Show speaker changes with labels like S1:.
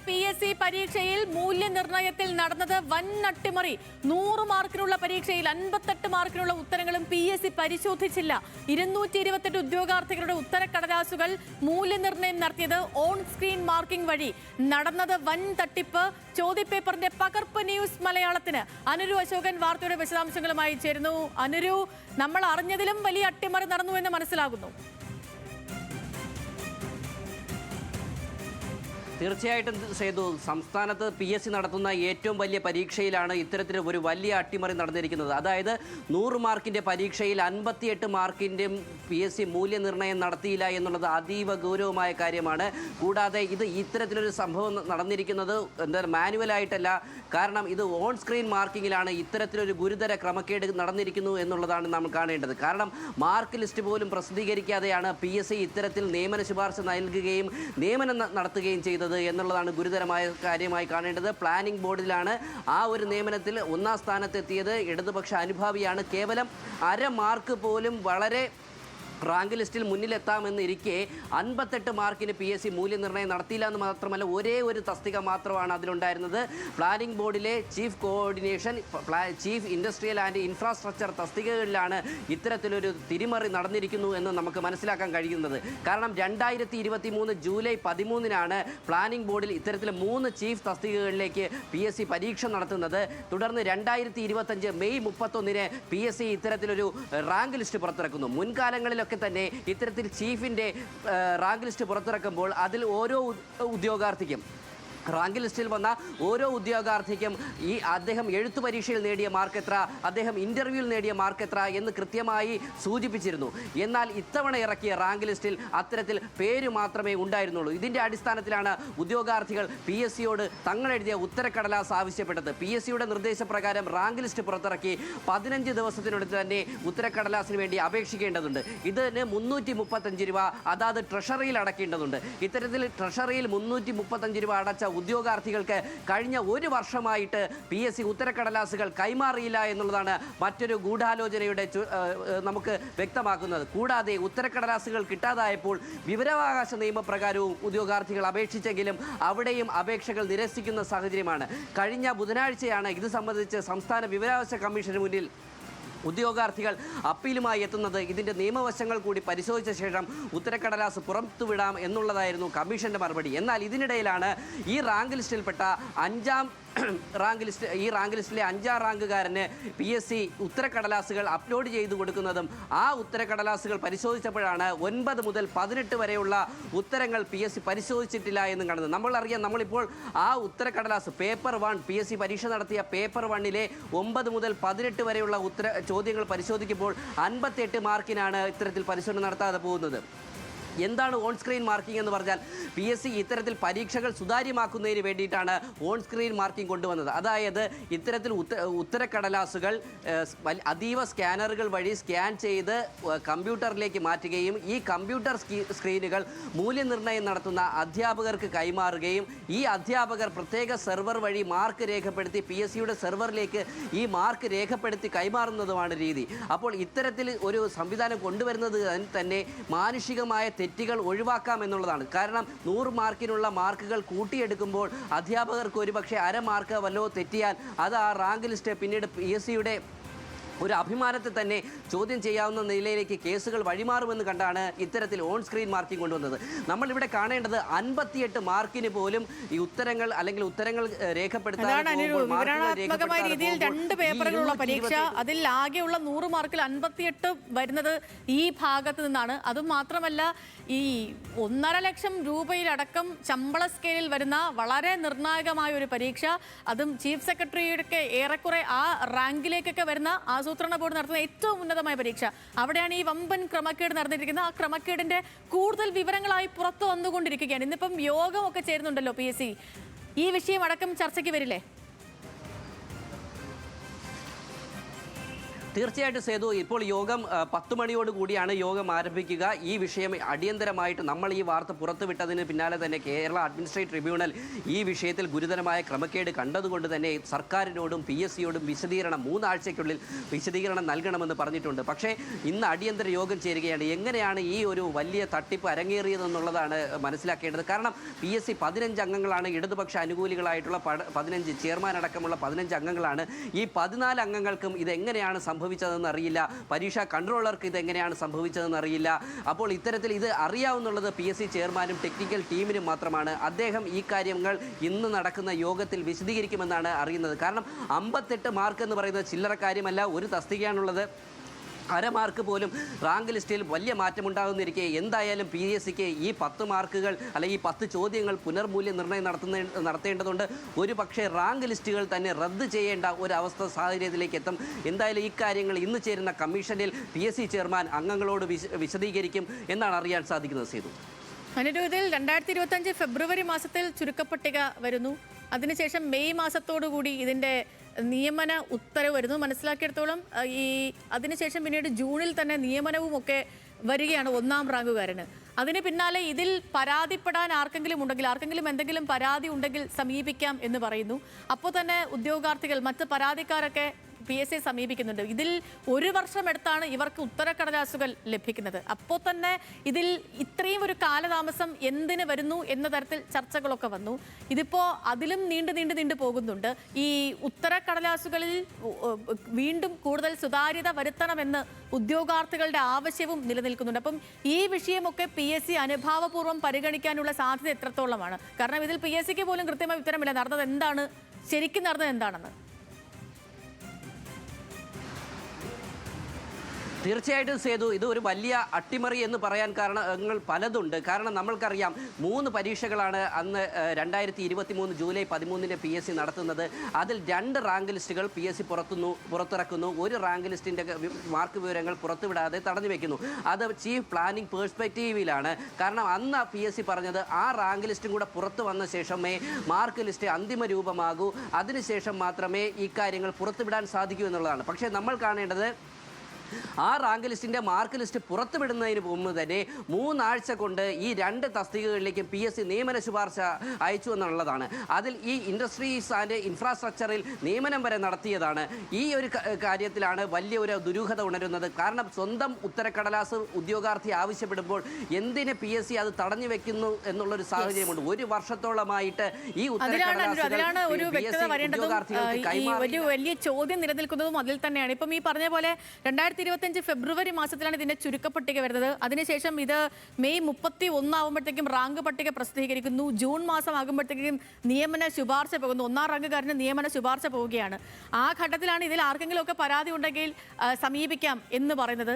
S1: PSC പരീക്ഷയിൽ മൂല്യനിർണ്ണയത്തിൽ നടന്നത് വൻ അട്ടിമറി. 100 മാർക്കിനുള്ള പരീക്ഷയിൽ 58 മാർക്കിനുള്ള ഉത്തരങ്ങളും PSC പരിശോധിച്ചില്ല. 228 ഉദ്യോഗാർത്ഥികളുടെ ഉത്തരക്കടലാസുകൾ മൂല്യനിർണ്ണയം നടത്തിയത് ഓൺ സ്ക്രീൻ മാർക്കിംഗ് വഴി. നടന്നത് വൻ തട്ടിപ്പ്. ചോദ്യപേപ്പറിന്റെ പകർപ്പ് ന്യൂസ് മലയാളത്തിന് അനുരു അശോകൻ വാർത്തയുടെ വിശദാംശങ്ങളുമായി ചേരുന്നു. അനുരു, നമ്മൾ അറിഞ്ഞതിലും വലിയ അട്ടിമറി നടന്നു എന്ന് മനസ്സിലാകുന്നു.
S2: തീർച്ചയായിട്ടും സേതു, സംസ്ഥാനത്ത് PSC നടത്തുന്ന ഏറ്റവും വലിയ പരീക്ഷയിലാണ് ഇത്തരത്തിൽ ഒരു വലിയ അട്ടിമറി നടന്നിരിക്കുന്നത്. അതായത് 100 മാർക്കിൻ്റെ പരീക്ഷയിൽ 58 മാർക്കിൻ്റെ PSC മൂല്യനിർണ്ണയം നടത്തിയില്ല എന്നുള്ളത് അതീവ ഗൗരവമായ കാര്യമാണ്. കൂടാതെ ഇത്തരത്തിലൊരു സംഭവം നടന്നിരിക്കുന്നത് മാനുവലായിട്ടല്ല, കാരണം ഇത് ഓൺ സ്ക്രീൻ മാർക്കിങ്ങിലാണ് ഇത്തരത്തിലൊരു ഗുരുതര ക്രമക്കേട് നടന്നിരിക്കുന്നു എന്നുള്ളതാണ് നാം കാണേണ്ടത്. കാരണം മാർക്ക് ലിസ്റ്റ് പോലും പ്രസിദ്ധീകരിക്കാതെയാണ് PSC ഇത്തരത്തിൽ നിയമന ശുപാർശ നൽകുകയും നിയമനം നടത്തുകയും ചെയ്തത് എന്നുള്ളതാണ് ഗുരുതരമായ കാര്യമായി കാണേണ്ടത്. പ്ലാനിംഗ് ബോർഡിലാണ് ആ ഒരു നിയമനത്തിൽ 1ാം സ്ഥാനത്തെത്തിയത് ഇടതുപക്ഷ അനുഭാവിയാണ്. കേവലം 1/2 മാർക്ക് പോലും വളരെ റാങ്ക് ലിസ്റ്റിൽ മുന്നിലെത്താമെന്നിരിക്കെ 58 മാർക്കിന് PSC മൂല്യനിർണ്ണയം നടത്തിയില്ല എന്ന് മാത്രമല്ല, ഒരേ ഒരു തസ്തിക മാത്രമാണ് അതിലുണ്ടായിരുന്നത്. പ്ലാനിംഗ് ബോർഡിലെ chief coordination, chief industrial and infrastructure തസ്തികകളിലാണ് ഇത്തരത്തിലൊരു തിരിമറി നടന്നിരിക്കുന്നു എന്ന് നമുക്ക് മനസ്സിലാക്കാൻ കഴിയുന്നത്. കാരണം 2023 ജൂലൈ 13-നാണ് പ്ലാനിംഗ് ബോർഡിൽ ഇത്തരത്തിൽ 3 ചീഫ് തസ്തികകളിലേക്ക് PSC പരീക്ഷ നടത്തുന്നത്. തുടർന്ന് 2025 മെയ് 31-ന് PSC ഇത്തരത്തിലൊരു റാങ്ക് ലിസ്റ്റ് പുറത്തിറക്കുന്നു. മുൻകാലങ്ങളിൽ തന്നെ ഇത്തരത്തിൽ ചീഫിന്റെ റാങ്ക് ലിസ്റ്റ് പുറത്തിറക്കുമ്പോൾ അതിൽ ഓരോ ഉദ്യോഗാർത്ഥിക്കും, റാങ്ക് ലിസ്റ്റിൽ വന്ന ഓരോ ഉദ്യോഗാർത്ഥിക്കും അദ്ദേഹം എഴുത്തു പരീക്ഷയിൽ നേടിയ മാർക്ക് എത്ര, അദ്ദേഹം ഇൻ്റർവ്യൂവിൽ നേടിയ മാർക്ക് എത്ര എന്ന് കൃത്യമായി സൂചിപ്പിച്ചിരുന്നു. എന്നാൽ ഇത്തവണ ഇറക്കിയ റാങ്ക് ലിസ്റ്റിൽ അത്തരത്തിൽ പേര് മാത്രമേ ഉണ്ടായിരുന്നുള്ളൂ. ഇതിൻ്റെ അടിസ്ഥാനത്തിലാണ് ഉദ്യോഗാർത്ഥികൾ PSCയോട് തങ്ങളെഴുതിയ ഉത്തരക്കടലാസ് ആവശ്യപ്പെട്ടത്. PSCയുടെ നിർദ്ദേശപ്രകാരം റാങ്ക് ലിസ്റ്റ് പുറത്തിറക്കി 15 ദിവസത്തിനുള്ളിൽ തന്നെ ഉത്തരക്കടലാസിന് വേണ്ടി അപേക്ഷിക്കേണ്ടതുണ്ട്. ഇതിന് 335 രൂപ അതാത് ട്രഷറിയിൽ അടക്കേണ്ടതുണ്ട്. ഇത്തരത്തിൽ ട്രഷറിയിൽ 335 രൂപ അടച്ച ഉദ്യോഗാർത്ഥികൾക്ക് കഴിഞ്ഞ 1 വർഷമായിട്ട് PSC ഉത്തരക്കടലാസുകൾ കൈമാറിയില്ല എന്നുള്ളതാണ് മറ്റൊരു ഗൂഢാലോചനയുടെ നമുക്ക് വ്യക്തമാക്കുന്നത്. കൂടാതെ ഉത്തരക്കടലാസുകൾ കിട്ടാതായപ്പോൾ വിവരാവകാശ നിയമപ്രകാരവും ഉദ്യോഗാർത്ഥികൾ അപേക്ഷിച്ചെങ്കിലും അവിടെയും അപേക്ഷകൾ നിരസിക്കുന്ന സാഹചര്യമാണ്. കഴിഞ്ഞ ബുധനാഴ്ചയാണ് ഇത് സംബന്ധിച്ച് സംസ്ഥാന വിവരാവകാശ കമ്മീഷന് മുന്നിൽ ഉദ്യോഗാർത്ഥികൾ അപ്പീലുമായി എത്തുന്നത്. ഇതിൻ്റെ നിയമവശങ്ങൾ കൂടി പരിശോധിച്ച ശേഷം ഉത്തരക്കടലാസ് പുറത്തുവിടാം എന്നുള്ളതായിരുന്നു കമ്മീഷൻ്റെ മറുപടി. എന്നാൽ ഇതിനിടയിലാണ് ഈ റാങ്ക് ലിസ്റ്റിൽപ്പെട്ട ഈ റാങ്ക് ലിസ്റ്റിലെ 5ാം റാങ്കുകാരന് PSC ഉത്തരക്കടലാസുകൾ അപ്ലോഡ് ചെയ്തു കൊടുക്കുന്നതും ആ ഉത്തരക്കടലാസുകൾ പരിശോധിച്ചപ്പോഴാണ് 9 മുതൽ 18 വരെയുള്ള ഉത്തരങ്ങൾ PSC പരിശോധിച്ചിട്ടില്ല എന്ന് കാണുന്നത്. നമ്മളിപ്പോൾ ആ ഉത്തരക്കടലാസ് പേപ്പർ 1 PSC പരീക്ഷ നടത്തിയ പേപ്പർ 1-ലെ 9 മുതൽ 18 വരെയുള്ള ചോദ്യങ്ങൾ പരിശോധിക്കുമ്പോൾ 58 മാർക്കിനാണ് ഇത്തരത്തിൽ പരിശോധന നടത്താതെ പോകുന്നത്. എന്താണ് ഓൺ സ്ക്രീൻ മാർക്കിംഗ് എന്ന് പറഞ്ഞാൽ, PSC ഇത്തരത്തിൽ പരീക്ഷകൾ സുതാര്യമാക്കുന്നതിന് വേണ്ടിയിട്ടാണ് ഓൺ സ്ക്രീൻ മാർക്കിംഗ് കൊണ്ടുവന്നത്. അതായത് ഇത്തരത്തിൽ ഉത്തരക്കടലാസുകൾ അതീവ സ്കാനറുകൾ വഴി സ്കാൻ ചെയ്ത് കമ്പ്യൂട്ടറിലേക്ക് മാറ്റുകയും ഈ കമ്പ്യൂട്ടർ സ്ക്രീനുകൾ മൂല്യനിർണ്ണയം നടത്തുന്ന അധ്യാപകർക്ക് കൈമാറുകയും ഈ അധ്യാപകർ പ്രത്യേക സെർവർ വഴി മാർക്ക് രേഖപ്പെടുത്തി PSCയുടെ സെർവറിലേക്ക് ഈ മാർക്ക് രേഖപ്പെടുത്തി കൈമാറുന്നതുമാണ് രീതി. അപ്പോൾ ഇത്തരത്തിൽ ഒരു സംവിധാനം കൊണ്ടുവരുന്നത് തന്നെ മാനുഷികമായ തെറ്റുകൾ ഒഴിവാക്കാം എന്നുള്ളതാണ്. കാരണം 100 മാർക്കിനുള്ള മാർക്കുകൾ കൂട്ടിയെടുക്കുമ്പോൾ അധ്യാപകർക്ക് ഒരുപക്ഷെ 1/2 മാർക്ക് വല്ലോ തെറ്റിയാൽ അത് ആ റാങ്ക് ലിസ്റ്റ് പിന്നീട് PSCയുടെ ഒരു അഭിമാനത്തെ തന്നെ ചോദ്യം ചെയ്യാവുന്ന നിലയിലേക്ക് കേസുകൾ വഴിമാറുമെന്ന് കണ്ടാണ് ഇത്തരത്തിൽ ഓൺ സ്ക്രീൻ മാർക്കിംഗ് കൊണ്ടുവന്നത്. നമ്മളിവിടെ കാണേണ്ടത് 58 മാർക്കിന് പോലും ഈ ഉത്തരങ്ങൾ രേഖപ്പെടുത്താൻ
S1: രീതിയിൽ 2 പേപ്പറുകളുള്ള പരീക്ഷ, അതിൽ ആകെയുള്ള 100 മാർക്കിൽ 58 വരുന്നത് ഈ ഭാഗത്ത് നിന്നാണ്. അതും മാത്രമല്ല, ഈ 1.5 ലക്ഷം രൂപയിലടക്കം ശമ്പള സ്കെയിലിൽ വരുന്ന വളരെ നിർണായകമായ ഒരു പരീക്ഷ, അതും ചീഫ് സെക്രട്ടറിയുടെ ഏറെക്കുറെ ആ റാങ്കിലേക്കൊക്കെ വരുന്ന ആസൂത്രണ ബോർഡ് നടത്തുന്ന ഏറ്റവും ഉന്നതമായ പരീക്ഷ, അവിടെയാണ് ഈ വമ്പൻ ക്രമക്കേട് നടന്നിരിക്കുന്നത്. ആ ക്രമക്കേടിന്റെ കൂടുതൽ വിവരങ്ങളായി പുറത്തു വന്നുകൊണ്ടിരിക്കുകയാണ്. ഇന്നിപ്പം യോഗമൊക്കെ ചേരുന്നുണ്ടല്ലോ PSC. ഈ വിഷയം അടക്കം ചർച്ചയ്ക്ക് വരില്ലേ?
S2: തീർച്ചയായിട്ടും സേതു, ഇപ്പോൾ യോഗം 10 മണിയോട് കൂടിയാണ് യോഗം ആരംഭിക്കുക. ഈ വിഷയം അടിയന്തരമായിട്ട് നമ്മൾ ഈ വാർത്ത പുറത്തുവിട്ടതിന് പിന്നാലെ തന്നെ കേരള അഡ്മിനിസ്ട്രേറ്റീവ് ട്രിബ്യൂണൽ ഈ വിഷയത്തിൽ ഗുരുതരമായ ക്രമക്കേട് കണ്ടതുകൊണ്ട് തന്നെ സർക്കാരിനോടും PSCയോടും വിശദീകരണം 3 ആഴ്ചയ്ക്കുള്ളിൽ വിശദീകരണം നൽകണമെന്ന് പറഞ്ഞിട്ടുണ്ട്. പക്ഷേ ഇന്ന് അടിയന്തര യോഗം ചേരുകയാണ്. എങ്ങനെയാണ് ഈ ഒരു വലിയ തട്ടിപ്പ് അരങ്ങേറിയതെന്നുള്ളതാണ് മനസ്സിലാക്കേണ്ടത്. കാരണം PSC 15 അംഗങ്ങളാണ്, ഇടതുപക്ഷ അനുകൂലികളായിട്ടുള്ള 15 ചെയർമാൻ അടക്കമുള്ള 15 അംഗങ്ങളാണ്. ഈ 14 അംഗങ്ങൾക്കും ഇതെങ്ങനെയാണ് സംഭവിച്ചതെന്ന് അറിയില്ല. പരീക്ഷാ കൺട്രോളർക്ക് ഇതെങ്ങനെയാണ് സംഭവിച്ചതെന്ന് അറിയില്ല. അപ്പോൾ ഇത്തരത്തിൽ ഇത് അറിയാവുന്നുള്ളത് PSC ചെയർമാനും ടെക്നിക്കൽ ടീമിനും മാത്രമാണ്. അദ്ദേഹം ഈ കാര്യങ്ങൾ ഇന്ന് നടക്കുന്ന യോഗത്തിൽ വിശദീകരിക്കുമെന്നാണ് അറിയുന്നത്. കാരണം 58 മാർക്ക് എന്ന് പറയുന്നത് ചില്ലറ കാര്യമല്ല. ഒരു തസ്തികയാണുള്ളത്. അര മാർക്ക് പോലും റാങ്ക് ലിസ്റ്റിൽ വലിയ മാറ്റമുണ്ടാകുന്നിരിക്കെ എന്തായാലും PSCക്ക് ഈ 10 മാർക്കുകൾ അല്ലെങ്കിൽ ഈ 10 ചോദ്യങ്ങൾ പുനർമൂല്യനിർണ്ണയം നടത്തേണ്ടതുണ്ട്. ഒരു പക്ഷേ റാങ്ക് ലിസ്റ്റുകൾ തന്നെ റദ്ദ് ചെയ്യേണ്ട ഒരു അവസ്ഥ സാഹചര്യത്തിലേക്ക് എത്തും. എന്തായാലും ഈ കാര്യങ്ങൾ ഇന്ന് ചേരുന്ന കമ്മീഷനിൽ PSC ചെയർമാൻ അംഗങ്ങളോട് വിശദീകരിക്കും എന്നാണ് അറിയാൻ സാധിക്കുന്നത്. സേതു,
S1: ഇതിൽ 2025 ഫെബ്രുവരി മാസത്തിൽ ചുരുക്കപ്പട്ടിക വരുന്നു. അതിനുശേഷം മെയ് മാസത്തോടുകൂടി ഇതിൻ്റെ നിയമന ഉത്തരവ് വരുന്നു. മനസ്സിലാക്കിയെടുത്തോളം അതിനുശേഷം പിന്നീട് ജൂണിൽ തന്നെ നിയമനവും ഒക്കെ വരികയാണ് 1ാം റാങ്കുകാരന്. അതിന് പിന്നാലെ ഇതിൽ പരാതിപ്പെടാൻ ആർക്കെങ്കിലും എന്തെങ്കിലും പരാതി ഉണ്ടെങ്കിൽ സമീപിക്കാം എന്ന് പറയുന്നു. അപ്പോൾ തന്നെ ഉദ്യോഗാർത്ഥികൾ, മറ്റ് പരാതിക്കാരൊക്കെ PSC സമീപിക്കുന്നുണ്ട്. ഇതിൽ 1 വർഷം എടുത്താണ് ഇവർക്ക് ഉത്തരക്കടലാസുകൾ ലഭിക്കുന്നത്. അപ്പോൾ തന്നെ ഇതിൽ ഇത്രയും ഒരു കാലതാമസം എന്തിന് വരുന്നു എന്ന തരത്തിൽ ചർച്ചകളൊക്കെ വന്നു. ഇതിപ്പോൾ അതിലും നീണ്ടു പോകുന്നുണ്ട്. ഈ ഉത്തരക്കടലാസുകളിൽ വീണ്ടും കൂടുതൽ സുതാര്യത വരുത്തണമെന്ന് ഉദ്യോഗാർത്ഥികളുടെ ആവശ്യവും നിലനിൽക്കുന്നുണ്ട്. അപ്പം ഈ വിഷയമൊക്കെ PSC അനുഭാവപൂർവ്വം പരിഗണിക്കാനുള്ള സാധ്യത എത്രത്തോളമാണ്? കാരണം ഇതിൽ PSCക്ക് പോലും കൃത്യമായ ഉത്തരമില്ല ശരിക്കും നടന്നത് എന്താണെന്ന്.
S2: തീർച്ചയായിട്ടും സേതു, ഇത് ഒരു വലിയ അട്ടിമറി എന്ന് പറയാൻ കാരണങ്ങൾ പലതുണ്ട്. കാരണം നമ്മൾക്കറിയാം 3 പരീക്ഷകളാണ് അന്ന് 2023 ജൂലൈ 13 PSC നടത്തുന്നത്. അതിൽ 2 റാങ്ക് ലിസ്റ്റുകൾ PSC പുറത്തിറക്കുന്നു. ഒരു റാങ്ക് ലിസ്റ്റിൻ്റെ മാർക്ക് വിവരങ്ങൾ പുറത്തുവിടാതെ തടഞ്ഞു വെക്കുന്നു. അത് ചീഫ് പ്ലാനിംഗ് പേഴ്സ്പെക്റ്റീവിലാണ്. കാരണം അന്ന് PSC പറഞ്ഞത് ആ റാങ്ക് ലിസ്റ്റും കൂടെ പുറത്തു വന്ന ശേഷമേ മാർക്ക് ലിസ്റ്റ് അന്തിമ രൂപമാകൂ, അതിനുശേഷം മാത്രമേ ഈ കാര്യങ്ങൾ പുറത്തുവിടാൻ സാധിക്കൂ എന്നുള്ളതാണ്. പക്ഷേ നമ്മൾ കാണേണ്ടത് ആ റാങ്ക് ലിസ്റ്റിൻ്റെ മാർക്ക് ലിസ്റ്റ് പുറത്തുവിടുന്നതിന് മുമ്പ് തന്നെ 3 ആഴ്ച കൊണ്ട് ഈ 2 തസ്തികകളിലേക്കും PSC നിയമന ശുപാർശ അയച്ചു എന്നുള്ളതാണ്. അതിൽ ഈ ഇൻഡസ്ട്രീസ് ആൻഡ് ഇൻഫ്രാസ്ട്രക്ചറിൽ നിയമനം വരെ നടത്തിയതാണ്. ഈ ഒരു കാര്യത്തിലാണ് വലിയൊരു ദുരൂഹത ഉണരുന്നത്. കാരണം സ്വന്തം ഉത്തരക്കടലാസ് ഉദ്യോഗാർത്ഥി ആവശ്യപ്പെടുമ്പോൾ എന്തിന് PSC അത് തടഞ്ഞു വെക്കുന്നു എന്നുള്ളൊരു സാഹചര്യമുണ്ട്. 1 വർഷത്തോളമായിട്ട് ഈ
S1: വലിയ ചോദ്യം നിലനിൽക്കുന്നതും അതിൽ തന്നെയാണ്. ഇപ്പം ഈ പറഞ്ഞ പോലെ 2025 ഫെബ്രുവരി മാസത്തിലാണ് ഇതിന്റെ ചുരുക്കപ്പട്ടിക വരുന്നത്. അതിനുശേഷം ഇത് മെയ് 31 ആകുമ്പോഴത്തേക്കും റാങ്ക് പട്ടിക പ്രസിദ്ധീകരിക്കുന്നു. ജൂൺ മാസം ആകുമ്പോഴത്തേക്കും നിയമന ശുപാർശ പോകുന്നു. 1ാം റാങ്കുകാരന് നിയമന ശുപാർശ പോവുകയാണ്. ആ ഘട്ടത്തിലാണ് ഇതിൽ ആർക്കെങ്കിലും ഒക്കെ പരാതി ഉണ്ടെങ്കിൽ സമീപിക്കാം എന്ന് പറയുന്നത്.